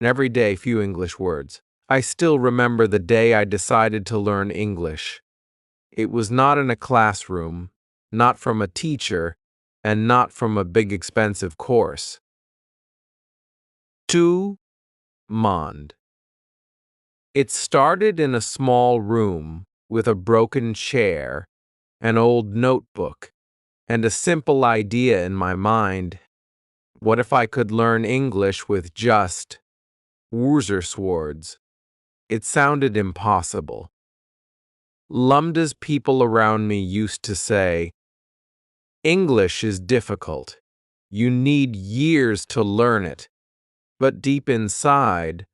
every day few English words. I still remember the day I decided to learn English. It was not in a classroom, not from a teacher, and not from a big expensive course. Tout monde. It started in a small room with a broken chair, an old notebook, and a simple idea in my mind. What if I could learn English with just Wurzelswords? It sounded impossible. Lumda's people around me used to say, English is difficult. You need years to learn it. But deep inside,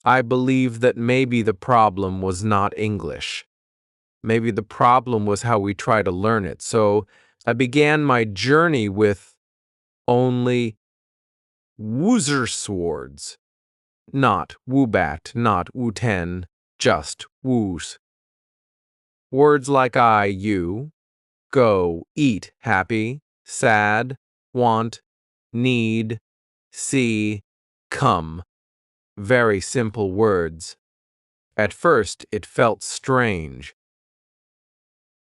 I believed that maybe the problem was not English. Maybe the problem was how we try to learn it. So I began my journey with only Wurzelswords. Not Wubat, not Wuten, just Woos. Words like I, you, go, eat, happy, sad, want, need, see, come. Very simple words. At first, it felt strange.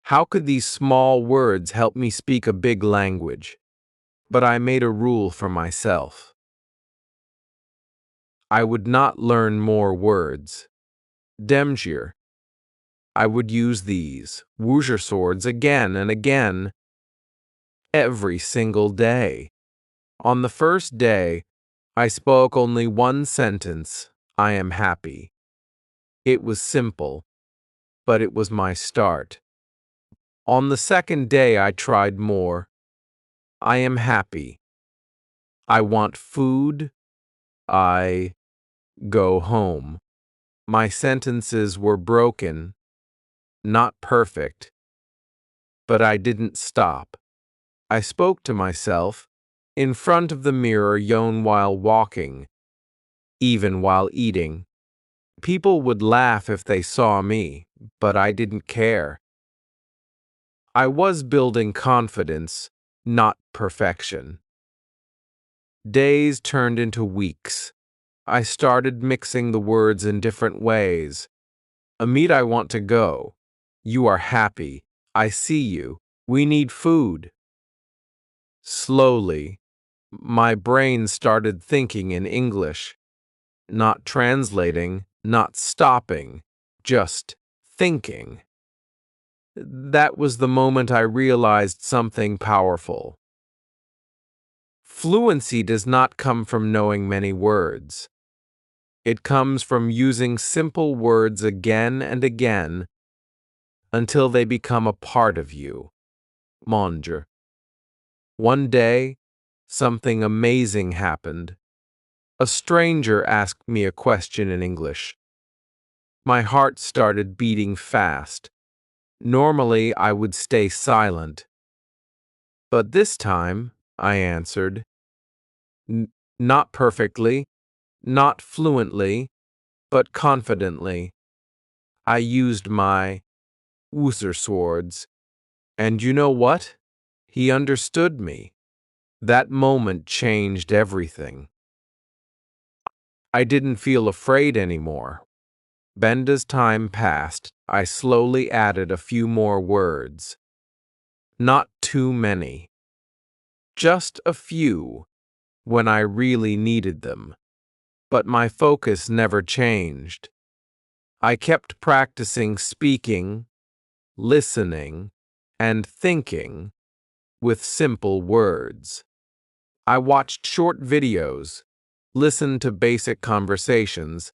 How could these small words help me speak a big language? But I made a rule for myself. I would not learn more words. Demjir. I would use these Wurzelswords again and again, every single day. On the first day, I spoke only one sentence, I am happy. It was simple, but it was my start. On the second day, I tried more. I am happy. I want food. I go home. My sentences were broken, not perfect, but I didn't stop. I spoke to myself in front of the mirror while walking, even while eating. People would laugh if they saw me, but I didn't care. I was building confidence, not perfection. Days turned into weeks. I started mixing the words in different ways. Amit, I want to go. You are happy. I see you. We need food. Slowly, my brain started thinking in English, not translating, not stopping, just thinking. That was the moment I realized something powerful. Fluency does not come from knowing many words. It comes from using simple words again and again until they become a part of you. Manger. One day, something amazing happened. A stranger asked me a question in English. My heart started beating fast. Normally, I would stay silent. But this time, I answered, not perfectly, not fluently, but confidently. I used my Wurzelswords. And you know what? He understood me. That moment changed everything. I didn't feel afraid anymore. As time passed, I slowly added a few more words. Not too many. Just a few, when I really needed them. But my focus never changed. I kept practicing speaking, listening, and thinking with simple words. I watched short videos, listened to basic conversations,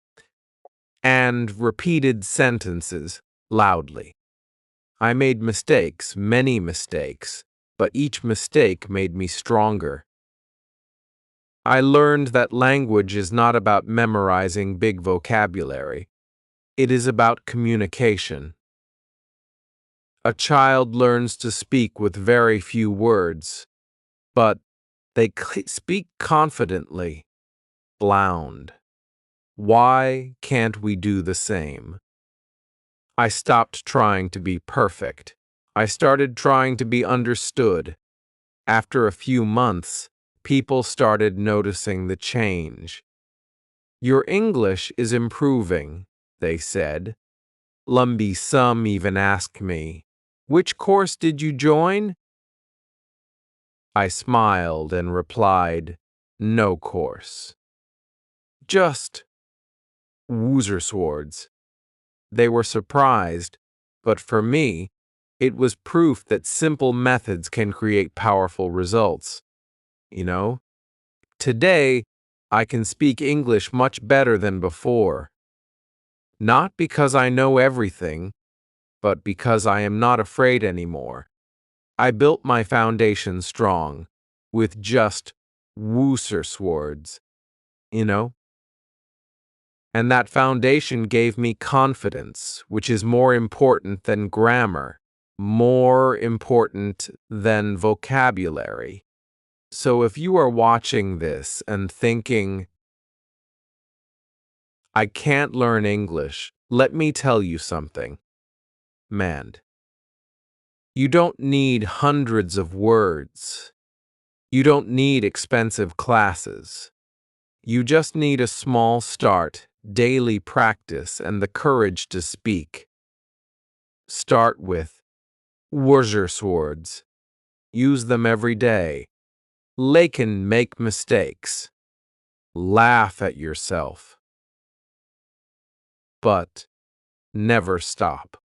and repeated sentences loudly. I made mistakes, many mistakes, but each mistake made me stronger. I learned that language is not about memorizing big vocabulary. It is about communication. A child learns to speak with very few words, but they speak confidently. Blound. Why can't we do the same? I stopped trying to be perfect. I started trying to be understood. After a few months, people started noticing the change. Your English is improving, they said. Some even asked me, which course did you join? I smiled and replied, no course. Just Woozer swords. They were surprised, but for me, it was proof that simple methods can create powerful results. Today, I can speak English much better than before. Not because I know everything, but because I am not afraid anymore. I built my foundation strong, with just Woozer swords, And that foundation gave me confidence, which is more important than grammar, more important than vocabulary. So if you are watching this and thinking, I can't learn English, let me tell you something. Man, you don't need hundreds of words. You don't need expensive classes. You just need a small start, daily practice, and the courage to speak. Start with Woozer swords. Use them every day. Can make mistakes. Laugh at yourself. But never stop.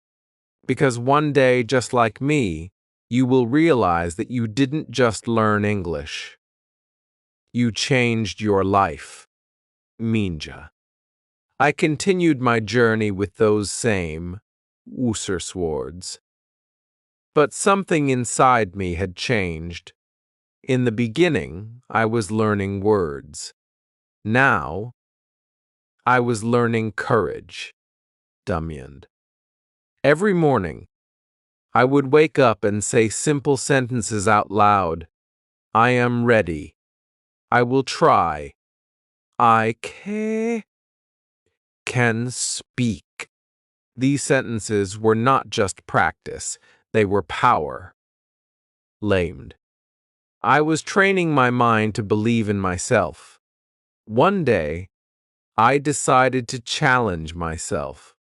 Because one day, just like me, you will realize that you didn't just learn English. You changed your life. Minja. I continued my journey with those same Woozer swords. But something inside me had changed. In the beginning, I was learning words. Now, I was learning courage. Dumyand. Every morning, I would wake up and say simple sentences out loud. I am ready. I will try. I can speak. These sentences were not just practice, they were power. Lamed. I was training my mind to believe in myself. One day, I decided to challenge myself.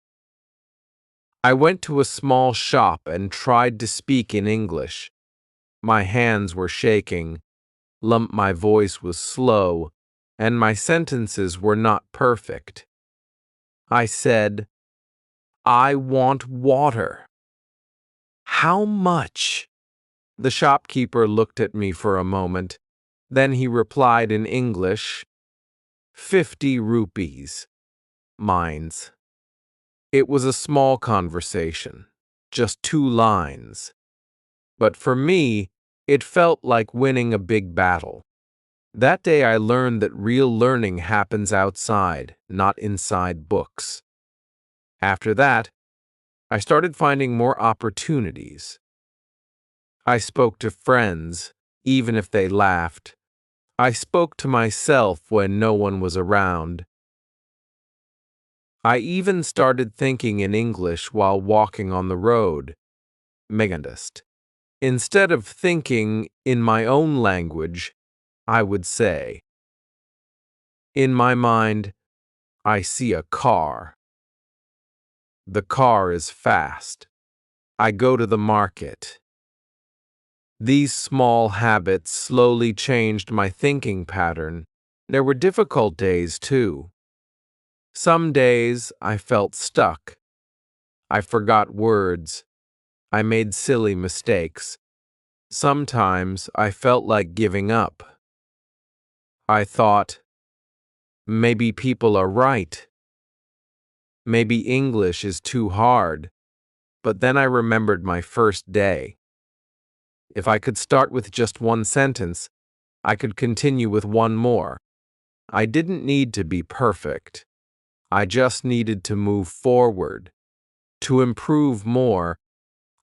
I went to a small shop and tried to speak in English. My hands were shaking, my voice was slow, and my sentences were not perfect. I said, I want water. How much? The shopkeeper looked at me for a moment. Then he replied in English, 50 rupees. Mines. It was a small conversation, just 2 lines. But for me, it felt like winning a big battle. That day I learned that real learning happens outside, not inside books. After that, I started finding more opportunities. I spoke to friends, even if they laughed. I spoke to myself when no one was around. I even started thinking in English while walking on the road. Megandust. Instead of thinking in my own language, I would say, in my mind, I see a car. The car is fast. I go to the market. These small habits slowly changed my thinking pattern. There were difficult days, too. Some days I felt stuck. I forgot words. I made silly mistakes. Sometimes I felt like giving up. I thought, maybe people are right. Maybe English is too hard. But then I remembered my first day. If I could start with just one sentence, I could continue with one more. I didn't need to be perfect. I just needed to move forward. To improve more,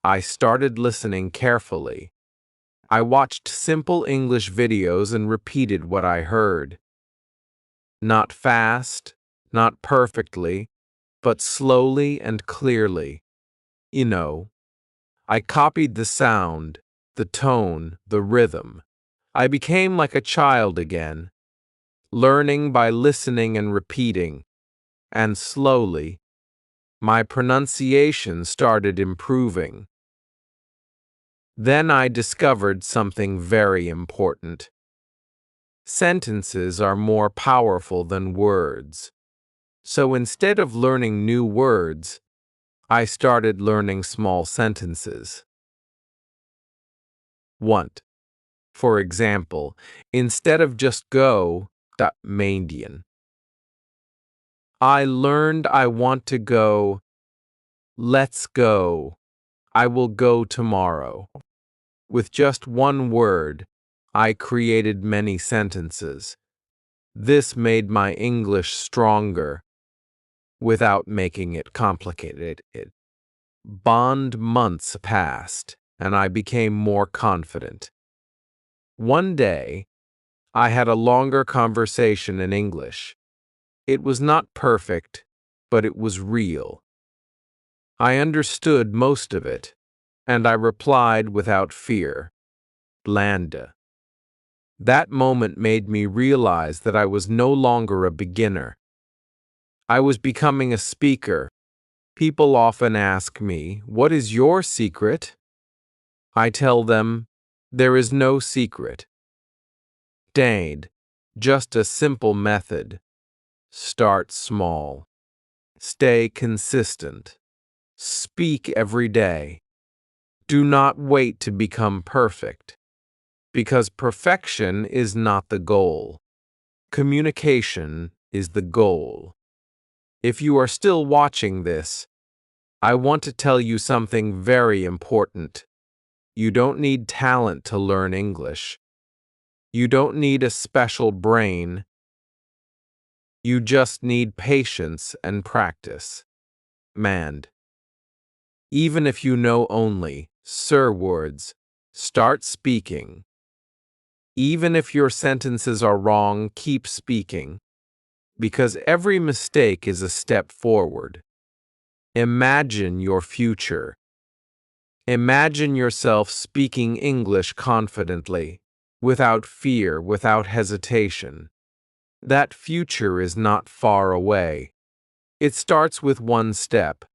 I started listening carefully. I watched simple English videos and repeated what I heard. Not fast, not perfectly, but slowly and clearly. I copied the sound, the tone, the rhythm. I became like a child again. learning by listening and repeating, and slowly, my pronunciation started improving. Then I discovered something very important. Sentences are more powerful than words. So instead of learning new words, I started learning small sentences. Want. For example, instead of just go, Mandian. I learned I want to go. Let's go. I will go tomorrow. With just one word, I created many sentences. This made my English stronger without making it complicated. Bond months passed, and I became more confident. One day, I had a longer conversation in English. It was not perfect, but it was real. I understood most of it, and I replied without fear. Blanda. That moment made me realize that I was no longer a beginner. I was becoming a speaker. People often ask me, "What is your secret?" I tell them, there is no secret. Dade, just a simple method. Start small. Stay consistent. Speak every day. Do not wait to become perfect, because perfection is not the goal. Communication is the goal. If you are still watching this, I want to tell you something very important. You don't need talent to learn English. You don't need a special brain. You just need patience and practice. Mand. Even if you know only Sir words, start speaking. Even if your sentences are wrong, keep speaking, because every mistake is a step forward. Imagine your future. Imagine yourself speaking English confidently, without fear, without hesitation. That future is not far away. It starts with one step.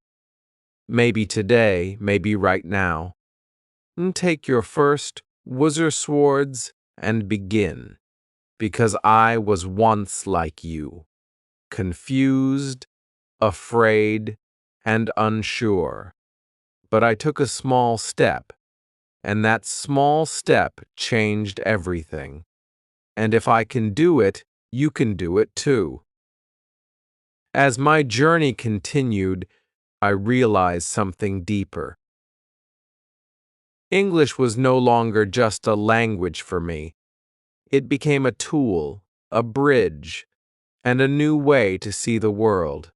Maybe today, maybe right now. Take your first Wuzerswords and begin, because I was once like you, confused, afraid, and unsure. But I took a small step, and that small step changed everything. And if I can do it, you can do it too. As my journey continued, I realized something deeper. English was no longer just a language for me. It became a tool, a bridge, and a new way to see the world.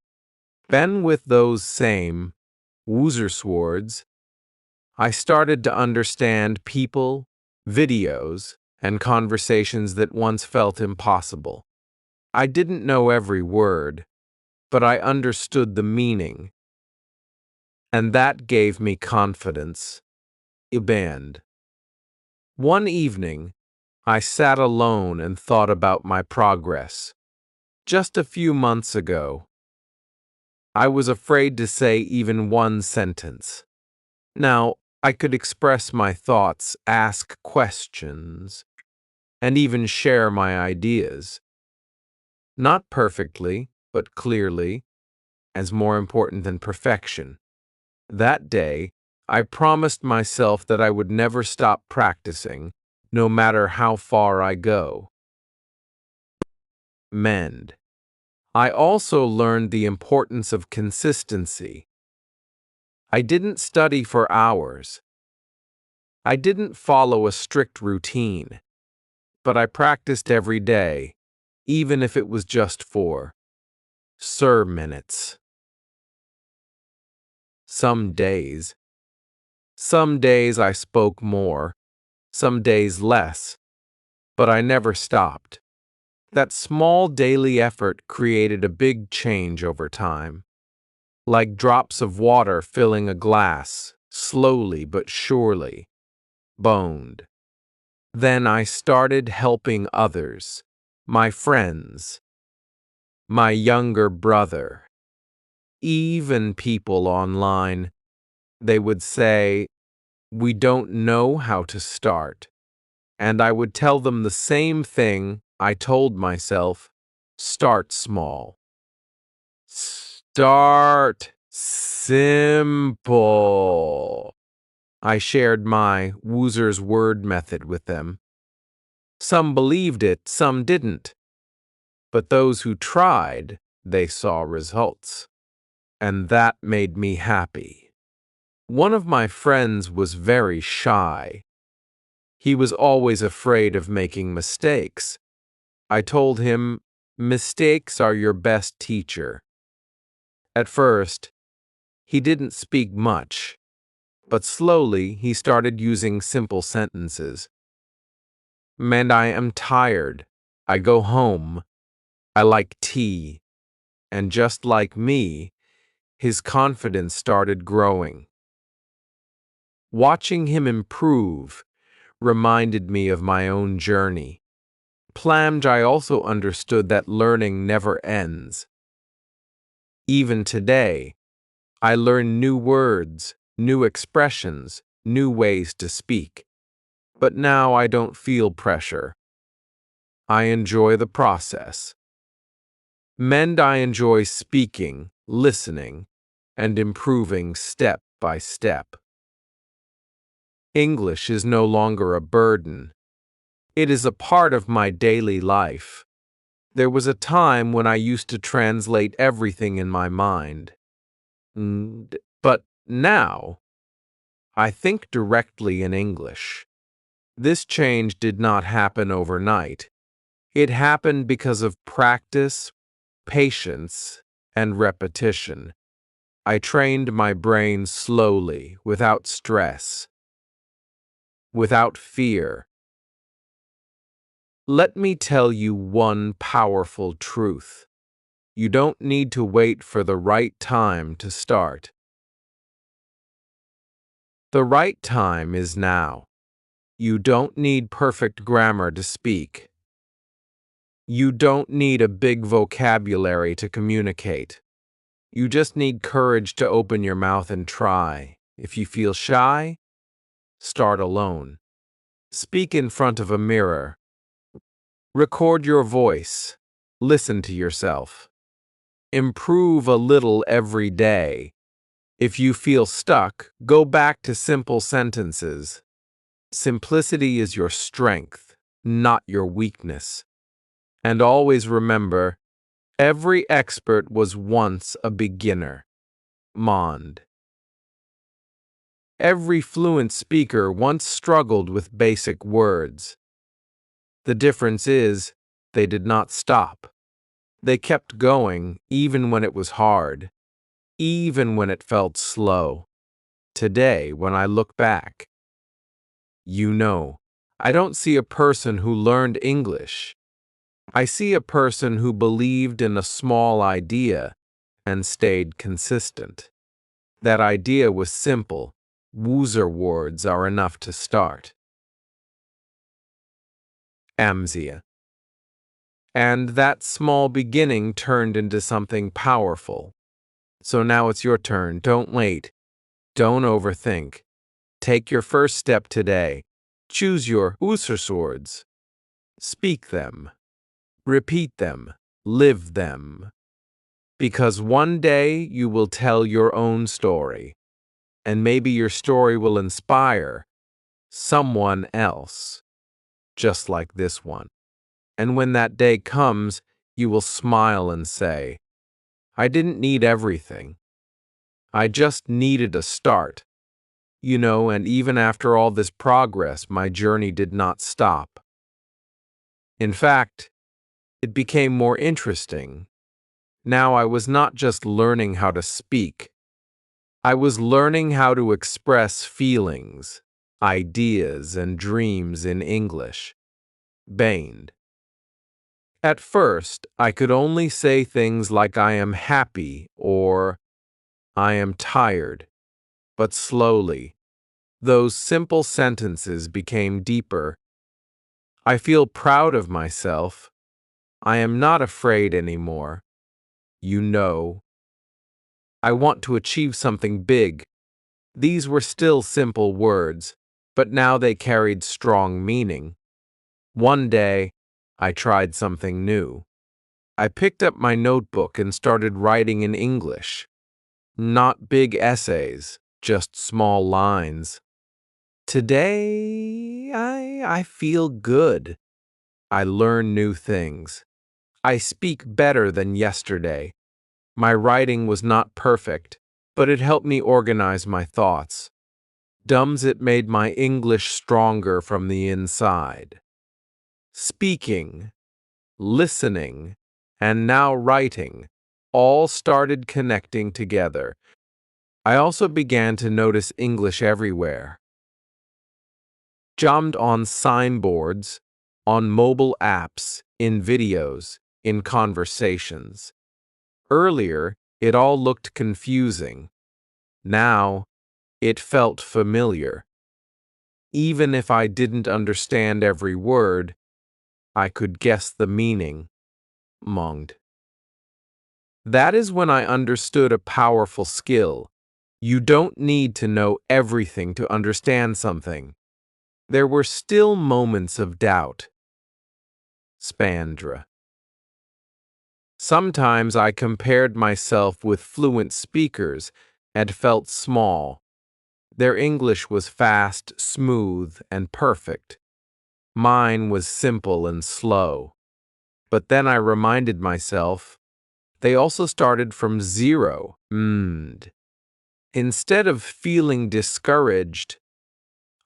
Then with those same Wuzerswords, I started to understand people, videos, and conversations that once felt impossible. I didn't know every word, but I understood the meaning, and that gave me confidence. Iband. One evening, I sat alone and thought about my progress. Just a few months ago, I was afraid to say even one sentence. Now, I could express my thoughts, ask questions, and even share my ideas. Not perfectly, but clearly, as more important than perfection. That day, I promised myself that I would never stop practicing, no matter how far I go. Mend. I also learned the importance of consistency. I didn't study for hours. I didn't follow a strict routine, but I practiced every day, even if it was just for minutes. Some days I spoke more, some days less, but I never stopped. That small daily effort created a big change over time. Like drops of water filling a glass, slowly but surely. Boned. Then I started helping others. my friends, my younger brother, even people online. They would say, "We don't know how to start." And I would tell them the same thing I told myself: start small. Start simple. I shared my Woozer's word method with them. Some believed it, some didn't. But those who tried, they saw results. And that made me happy. One of my friends was very shy. He was always afraid of making mistakes. I told him, mistakes are your best teacher. At first, he didn't speak much, but slowly he started using simple sentences. "And I am tired. I go home. I like tea." And just like me, his confidence started growing. Watching him improve reminded me of my own journey. I also understood that learning never ends. Even today, I learn new words, new expressions, new ways to speak. But now I don't feel pressure. I enjoy the process. I enjoy speaking, listening, and improving step by step. English is no longer a burden. It is a part of my daily life. There was a time when I used to translate everything in my mind. But now, I think directly in English. This change did not happen overnight. It happened because of practice, patience, and repetition. I trained my brain slowly, without stress, without fear. Let me tell you one powerful truth. You don't need to wait for the right time to start. The right time is now. You don't need perfect grammar to speak. You don't need a big vocabulary to communicate. You just need courage to open your mouth and try. If you feel shy, start alone. Speak in front of a mirror. Record your voice. Listen to yourself. Improve a little every day. If you feel stuck, go back to simple sentences. Simplicity is your strength, not your weakness. And always remember, every expert was once a beginner. Mond. Every fluent speaker once struggled with basic words. The difference is, they did not stop. They kept going even when it was hard, even when it felt slow. Today, when I look back, I don't see a person who learned English. I see a person who believed in a small idea and stayed consistent. That idea was simple. Woozer words are enough to start. Amzia. And that small beginning turned into something powerful. So now it's your turn. Don't wait. Don't overthink. Take your first step today. Choose your Woozer. Speak them. Repeat them. Live them. Because one day you will tell your own story. And maybe your story will inspire someone else, just like this one. And when that day comes, you will smile and say, I didn't need everything. I just needed a start. And even after all this progress, my journey did not stop. In fact, it became more interesting. Now I was not just learning how to speak. I was learning how to express feelings, ideas, and dreams in English. Bained. At first, I could only say things like I am happy or I am tired. But slowly, those simple sentences became deeper. I feel proud of myself. I am not afraid anymore. You know. I want to achieve something big. These were still simple words, but now they carried strong meaning. One day, I tried something new. I picked up my notebook and started writing in English. Not big essays, just small lines. Today, I feel good. I learn new things. I speak better than yesterday. My writing was not perfect, but it helped me organize my thoughts. It made my English stronger from the inside. Speaking, listening, and now writing all started connecting together. I also began to notice English everywhere. Jammed on signboards, on mobile apps, in videos, in conversations. Earlier, it all looked confusing. Now, it felt familiar. Even if I didn't understand every word, I could guess the meaning. Monged. That is when I understood a powerful skill. You don't need to know everything to understand something. There were still moments of doubt. Spandra. Sometimes I compared myself with fluent speakers and felt small. Their English was fast, smooth, and perfect. Mine was simple and slow. But then I reminded myself, they also started from zero. Instead of feeling discouraged,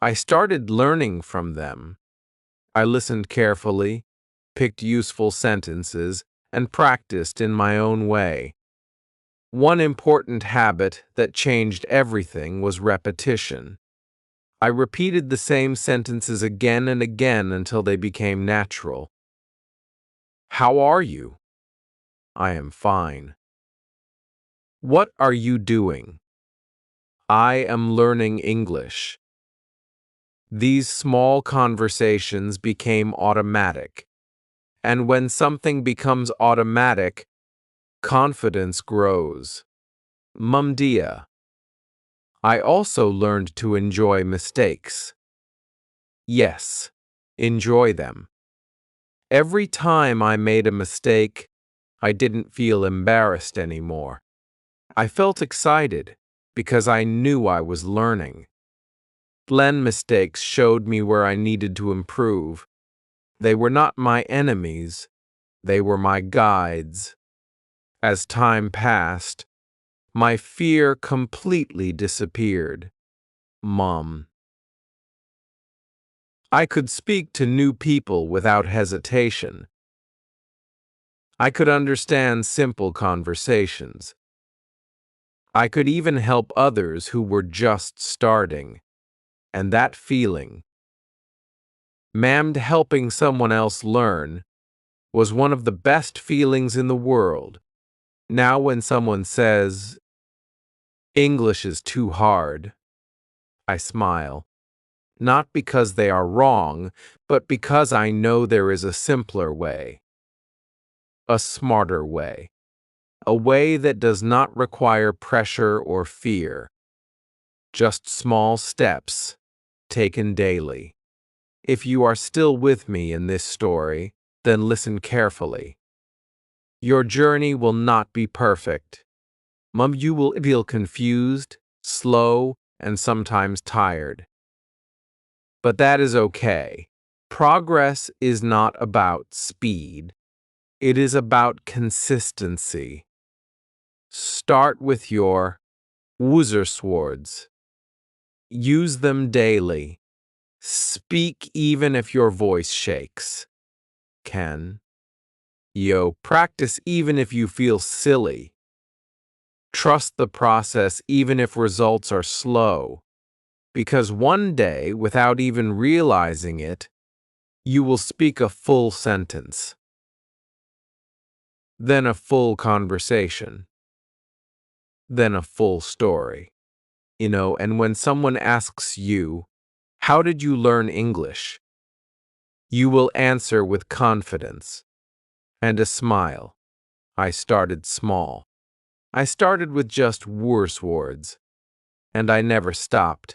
I started learning from them. I listened carefully, picked useful sentences, and practiced in my own way. One important habit that changed everything was repetition. I repeated the same sentences again and again until they became natural. How are you? I am fine. What are you doing? I am learning English. These small conversations became automatic. And when something becomes automatic, confidence grows. Mumdia. I also learned to enjoy mistakes. Yes, enjoy them. Every time I made a mistake, I didn't feel embarrassed anymore. I felt excited because I knew I was learning. Mistakes showed me where I needed to improve. They were not my enemies, they were my guides. As time passed, my fear completely disappeared. Mom. I could speak to new people without hesitation. I could understand simple conversations. I could even help others who were just starting. And that feeling, helping someone else learn, was one of the best feelings in the world. Now when someone says, English is too hard, I smile. Not because they are wrong, but because I know there is a simpler way. A smarter way. A way that does not require pressure or fear. Just small steps, taken daily. If you are still with me in this story, then listen carefully. Your journey will not be perfect. You will feel confused, slow, and sometimes tired. But that is okay. Progress is not about speed. It is about consistency. Start with your Wuzerswords. Use them daily. Speak even if your voice shakes. Practice even if you feel silly. Trust the process even if results are slow. Because one day, without even realizing it, you will speak a full sentence. Then a full conversation. Then a full story. And when someone asks you, how did you learn English? You will answer with confidence. and a smile. I started small. I started with just worse words, and I never stopped.